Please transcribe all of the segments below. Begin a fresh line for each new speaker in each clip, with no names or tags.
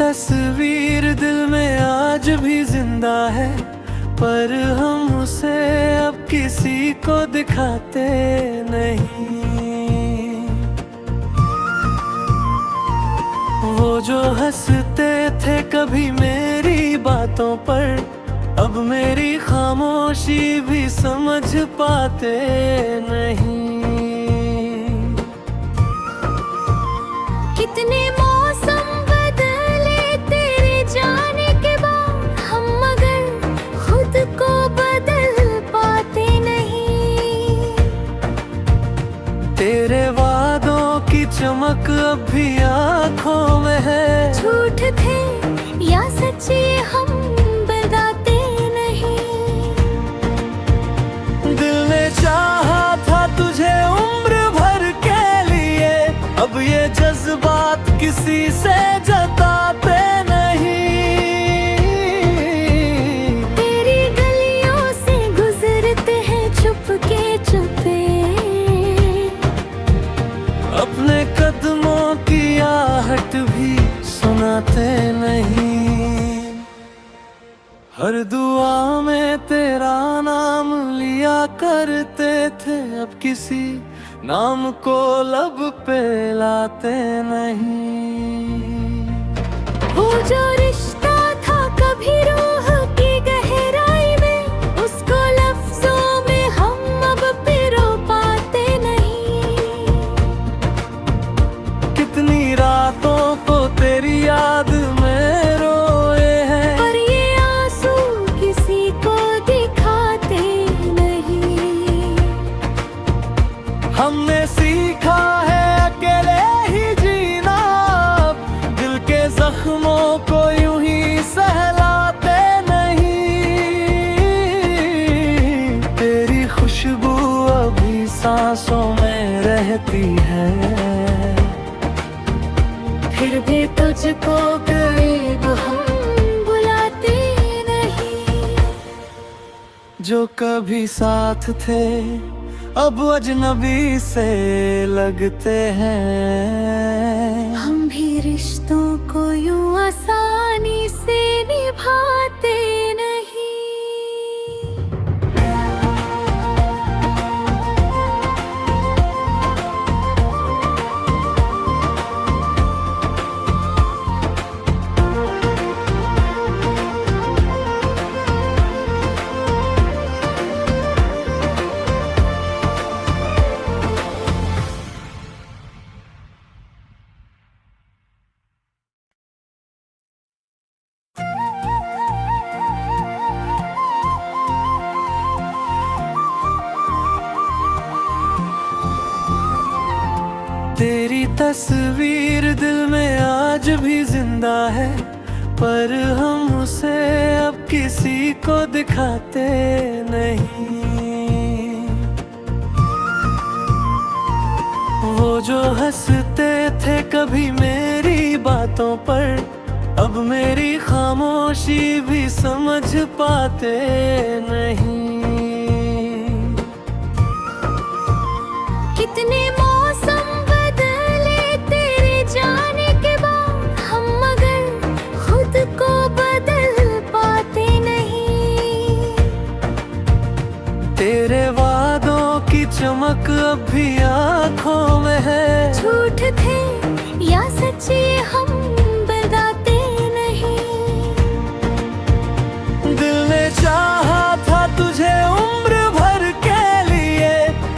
तस्वीर दिल में आज भी जिंदा है, पर हम उसे अब किसी को दिखाते नहीं। वो जो हंसते थे कभी मेरी बातों पर, अब मेरी खामोशी भी समझ पाते नहीं।
कितने मौसम बदले तेरे जाने के बाद, हम मगर खुद को बदल पाते नहीं।
तेरे वादों की चमक अब भी आँखों में है,
झूठ थे या सच्चे हम बताते नहीं।
दिल ने चाहा था तुझे उम्र भर के लिए, अब ये जज्बात किसी से जताते नहीं।
तेरी गलियों से गुजरते हैं चुपके चुपे,
अपने कदमों की आहट भी सुनाते नहीं। हर दुआ में तेरा नाम लिया करते थे, अब किसी नाम को लब पे लाते नहीं।
वो जो रिश्ता था कभी रूह की गहराई में, उसको लफ्जों में हम अब पिरो पाते नहीं।
कितनी रातों को तेरी याद में रोए हैं,
पर ये आंसू किसी को दिखाते नहीं।
हमने सीखा है अकेले ही जीना, दिल के जख्मों को यूं ही सहलाते नहीं। तेरी खुशबू अभी सांसों में रहती है,
फिर भी तुझको करीब हम बुलाते नहीं।
जो कभी साथ थे अब अजनबी से लगते हैं।
हम भी रिश्तों को यूं आसानी से निभाते नहीं।
तेरी तस्वीर दिल में आज भी जिंदा है, पर हम उसे अब किसी को दिखाते नहीं। वो जो हंसते थे कभी मेरी बातों पर, अब मेरी खामोशी भी समझ पाते नहीं।
कितने मौसम बदले तेरे जाने के बाद, हम मगर खुद को बदल पाते नहीं।
तेरे वादों की चमक अब भी आँखों में है,
झूठ थे या सच्चे हम बताते नहीं।
दिल ने चाहा था तुझे उम्र भर के लिए,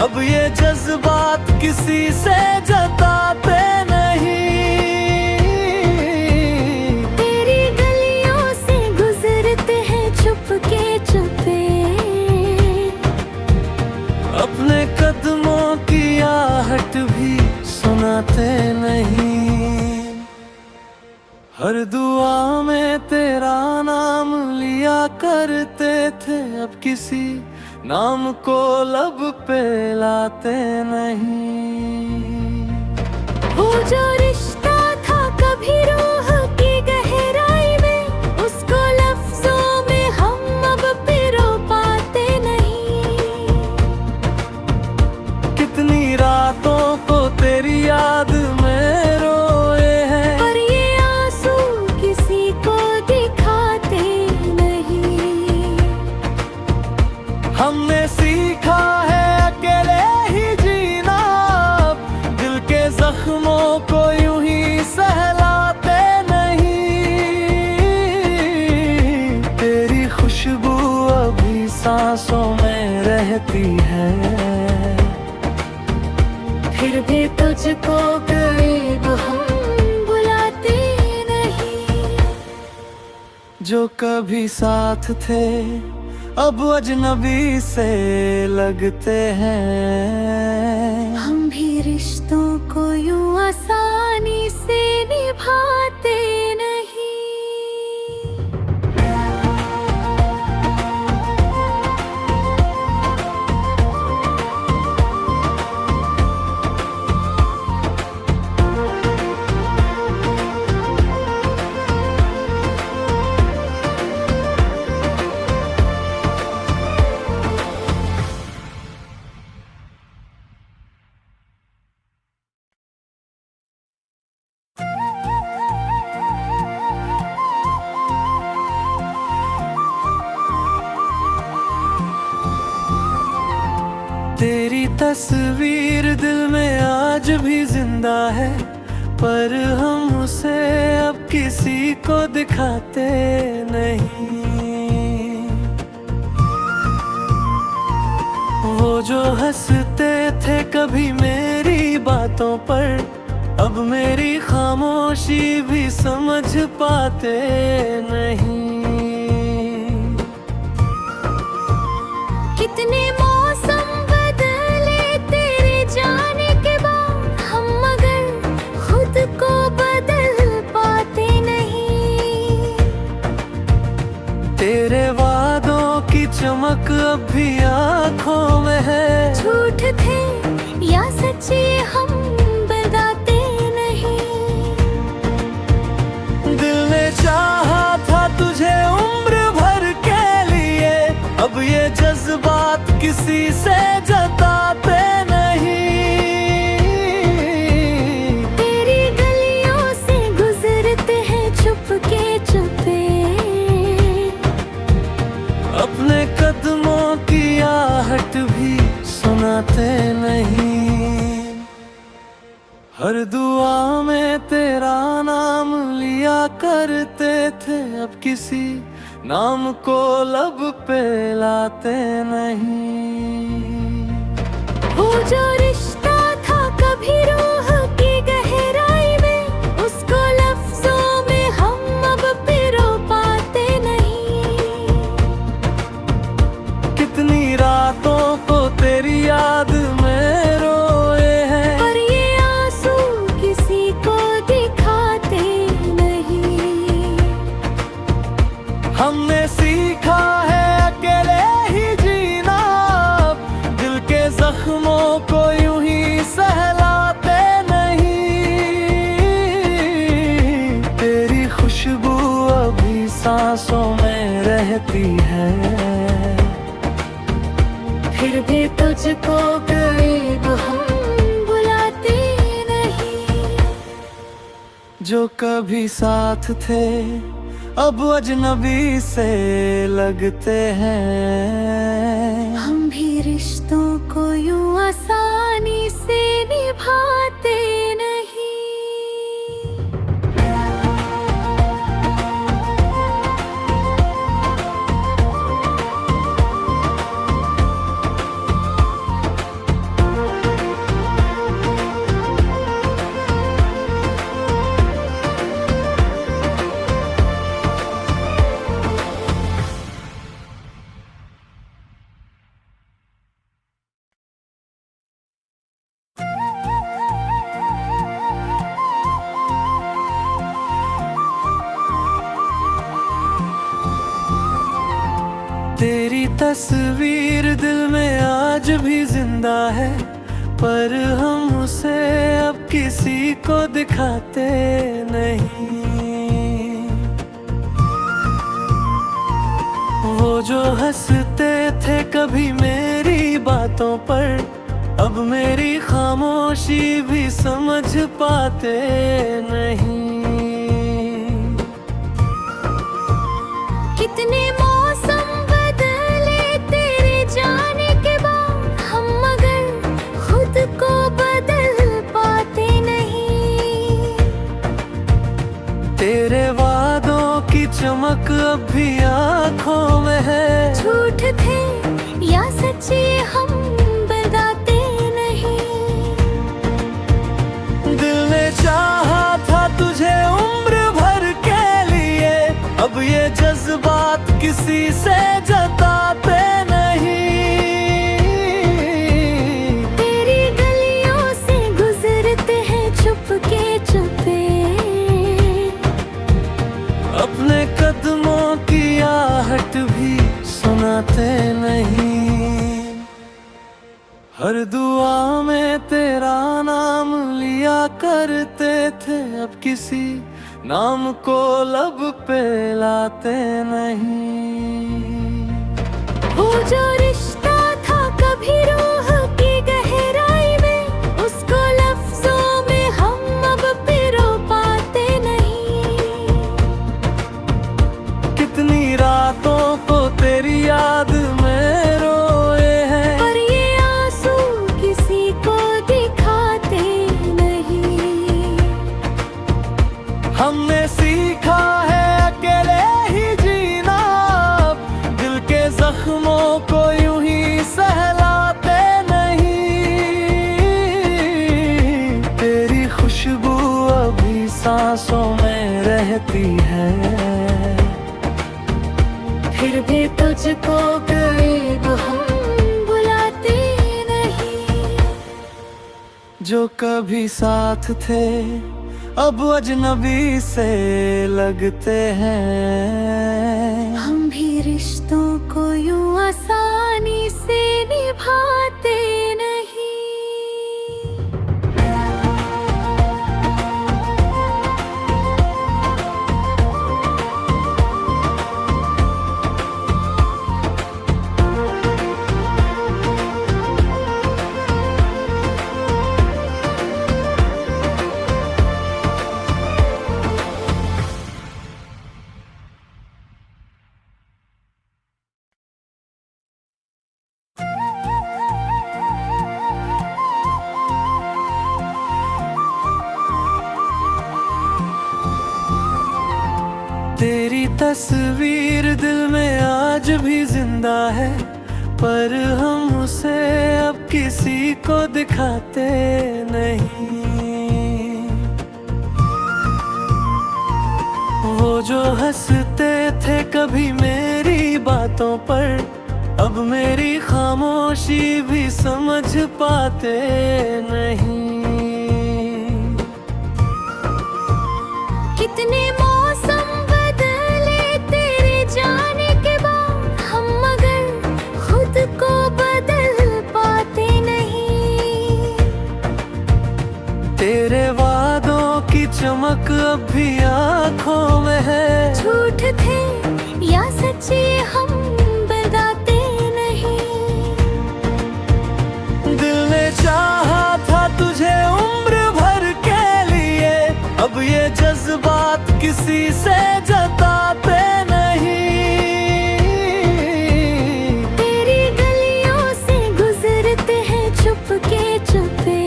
अब ये जज्बात किसी से जताते नहीं।
तेरी गलियों से गुजरते हैं चुपके चुपे,
अपने कदमों की आहट भी सुनाते नहीं। हर दुआ में तेरा नाम लिया करते थे, अब किसी नाम को लब पे लाते नहीं।
वो जो रिश्ता था कभी रूह की गहराई में, उसको लफ्जों में हम अब पिरो पाते नहीं।
कितनी रातों को तेरी याद में रोए हैं,
पर ये आंसू किसी
सांसों में रहती है।
फिर भी तुझको करीब हम बुलाते नहीं।
जो कभी साथ थे अब अजनबी से लगते हैं।
हम भी रिश्तों को यूं आसानी से निभाते नहीं।
तेरी तस्वीर दिल में आज भी जिंदा है, पर हम उसे अब किसी को दिखाते नहीं। वो जो हंसते थे कभी मेरी बातों पर, अब मेरी खामोशी भी समझ पाते नहीं।
कितने मौसम बदले तेरे जाने के बाद, हम मगर खुद को बदल पाते नहीं।
तेरे वादों की चमक अब भी आँखों में है।
झूठ थे या सच्चे हम बताते नहीं।
दिल ने चाहा था तुझे उम्र भर के लिए, अब ये जज्बात किसी से जताते नहीं।
तेरी गलियों से गुजरते हैं चुपके चुपे,
अपने कदमों की आहट भी सुनाते नहीं। हर दुआ में तेरा नाम लिया करते थे, अब किसी नाम को लब पे लाते नहीं।
वो जो रिश्ता था कभी रूह की गहराई में, उसको लफ्जों में हम अब पिरो पाते नहीं।
कितनी रातों को तेरी याद में रोए हैं,
पर ये आंसू किसी को दिखाते नहीं।
हमने सीखा है अकेले ही जीना, दिल के जख्मों को यूं ही सहलाते नहीं। तेरी खुशबू अभी सांसों में रहती है।
फिर भी तुझको करीब हम बुलाते नहीं।
जो कभी साथ थे अब अजनबी से लगते हैं।
हम भी रिश्तों को यूं आसानी से निभाते नहीं।
तेरी तस्वीर दिल में आज भी जिंदा है, पर हम उसे अब किसी को दिखाते नहीं। वो जो हंसते थे कभी मेरी बातों पर, अब मेरी खामोशी भी समझ पाते नहीं।
कितने मौसम बदले तेरे जाने के बाद, हम मगर खुद को बदल पाते नहीं।
तेरे वादों की चमक अब भी आँखों में है।
झूठ थे सच्चे हम बताते नहीं।
दिल ने चाहा था तुझे उम्र भर के लिए, अब ये जज्बात किसी से जताते नहीं।
तेरी गलियों से गुजरते हैं चुपके चुपे,
अपने कदमों की आहट भी सुनाते नहीं। हर दुआ में तेरा नाम लिया करते थे, अब किसी नाम को लब पे लाते नहीं।
वो जो रिश्ता था कभी रूह की गहराई में, उसको लफ्जों में हम अब पिरो पाते नहीं।
कितनी रातों को तेरी याद में रोए हैं,
पर ये आंसू किसी को दिखाते नहीं।
हमने सीखा है अकेले ही जीना, दिल के जख्मों को यूं ही सहलाते नहीं। तेरी खुशबू अभी सांसों में रहती है,
फिर भी तुझको करीब हम बुलाते नहीं।
जो कभी साथ थे अब अजनबी से लगते हैं।
हम भी रिश्तों को यूं आसानी से निभाते नहीं।
तेरी तस्वीर दिल में आज भी जिंदा है, पर हम उसे अब किसी को दिखाते नहीं। वो जो हंसते थे कभी मेरी बातों पर, अब मेरी खामोशी भी समझ पाते नहीं।
कितने मौसम बदले तेरे जाने के बाद, हम मगर खुद को बदल पाते नहीं।
तेरे वादों की चमक अब भी आँखों में है,
झूठ थे या सच्चे हम बताते नहीं।
दिल ने चाहा था तुझे उम्र भर के लिए, अब ये जज्बात किसी से जताते नहीं।
तेरी गलियों से गुजरते हैं चुपके चुपे,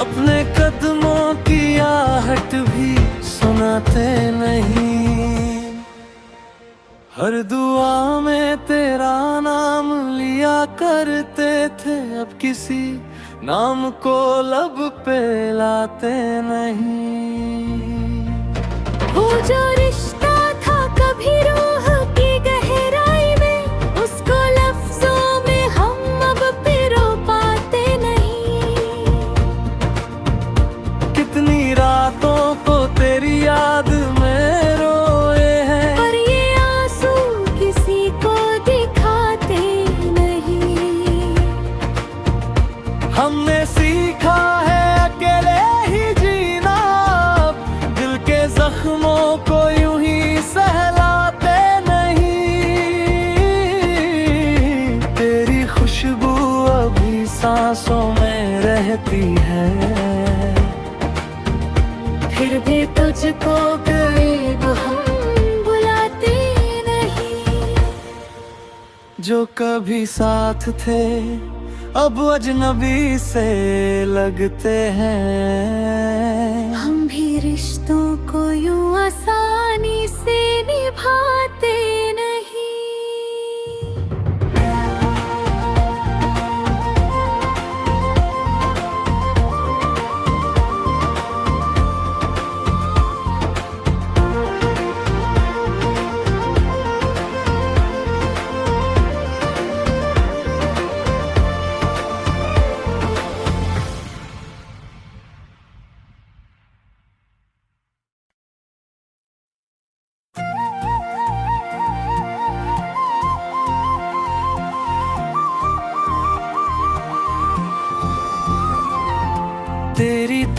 अपने कदमों की आहट भी सुनाते नहीं। हर दुआ में तेरा नाम लिया करते थे, अब किसी नाम को लब पे लाते नहीं।
वो जो रिश्ता था कभी रूह की गहराई में, उसको लफ्जों में हम अब पिरो पाते नहीं।
कितनी रातों को तेरी याद में रोए हैं,
पर ये आंसू किसी को दिखाते नहीं।
हमने सीखा है अकेले ही जीना, दिल के जख्मों को यूं ही सहलाते नहीं। तेरी खुशबू अभी सांसों में रहती है,
फिर भी तुझको करीब हम बुलाते नहीं।
जो कभी साथ थे अब अजनबी से लगते हैं।
हम भी रिश्तों को यूं आसानी से निभाते नहीं।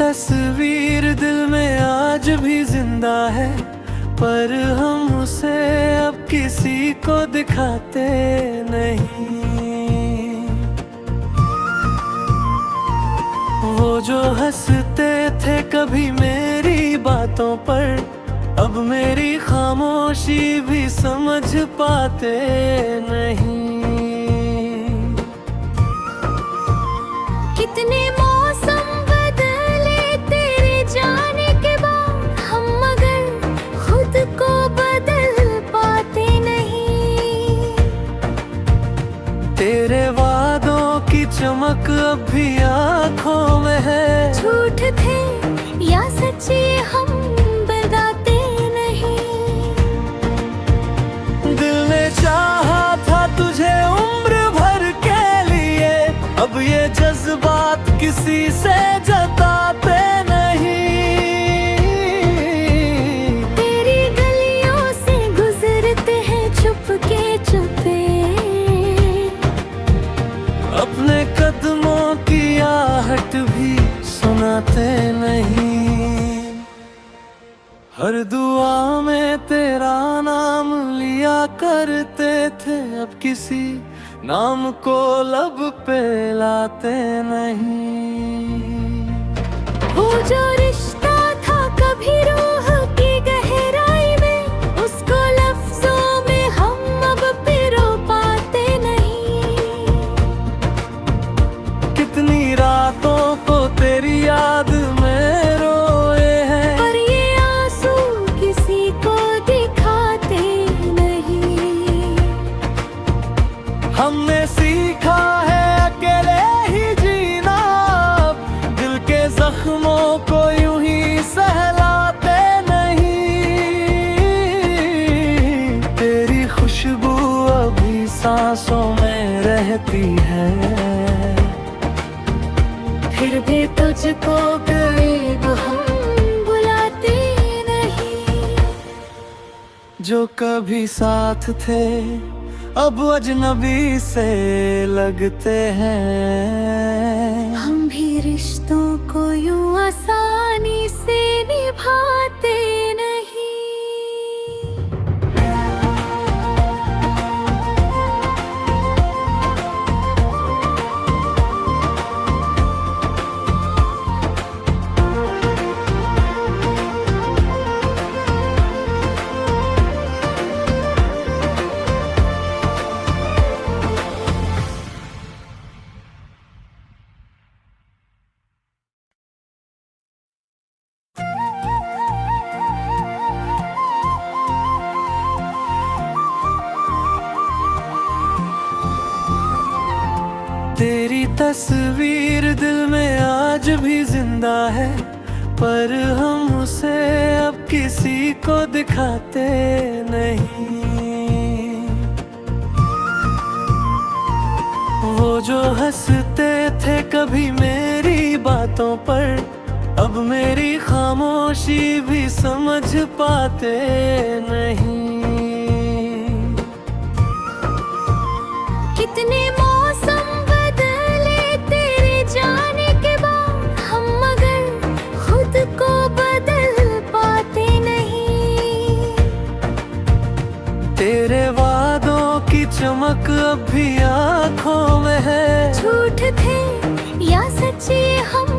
तस्वीर दिल में आज भी जिंदा है, पर हम उसे अब किसी को दिखाते नहीं। वो जो हंसते थे कभी मेरी बातों पर, अब मेरी खामोशी भी समझ पाते नहीं।
कितने मौसम बदले तेरे जाने के बाद, हम मगर खुद को बदल पाते नहीं।
तेरे वादों की चमक अब भी आँखों में है,
झूठ थे या सच्चे हम बताते नहीं।
दिल ने चाहा था तुझे उम्र भर के लिए, अब ये जज्बात किसी से जताते नहीं।
तेरी गलियों से गुजरते हैं चुपके चुपे,
अपने कदमों की आहट भी सुनाते नहीं। हर दुआ में तेरा नाम लिया करते थे, अब किसी नाम को लब पे लाते नहीं।
वो जो रिश्ता था कभी रूह की गहराई में, उसको लफ्जों में हम अब पिरो पाते नहीं।
कितनी रातों को तेरी याद में रोए हैं,
पर ये आंसू किसी को दिखाते नहीं।
हमने सीखा है अकेले ही जीना, दिल के जख्मों को यूं ही सहलाते नहीं। तेरी खुशबू अभी सांसों में रहती है,
फिर भी तुझको करीब हम बुलाते नहीं।
जो कभी साथ थे अब अजनबी से लगते हैं।
हम भी रिश्तों को यूं आसानी से निभाते नहीं।
तेरी तस्वीर दिल में आज भी जिंदा है, पर हम उसे अब किसी को दिखाते नहीं। वो जो हंसते थे कभी मेरी बातों पर, अब मेरी खामोशी भी समझ पाते नहीं।
कितने मौसम बदले तेरे जाने के बाद, हम मगर खुद को बदल पाते नहीं।
तेरे वादों की चमक अब भी आँखों में है,
झूठ थे या सच्चे हम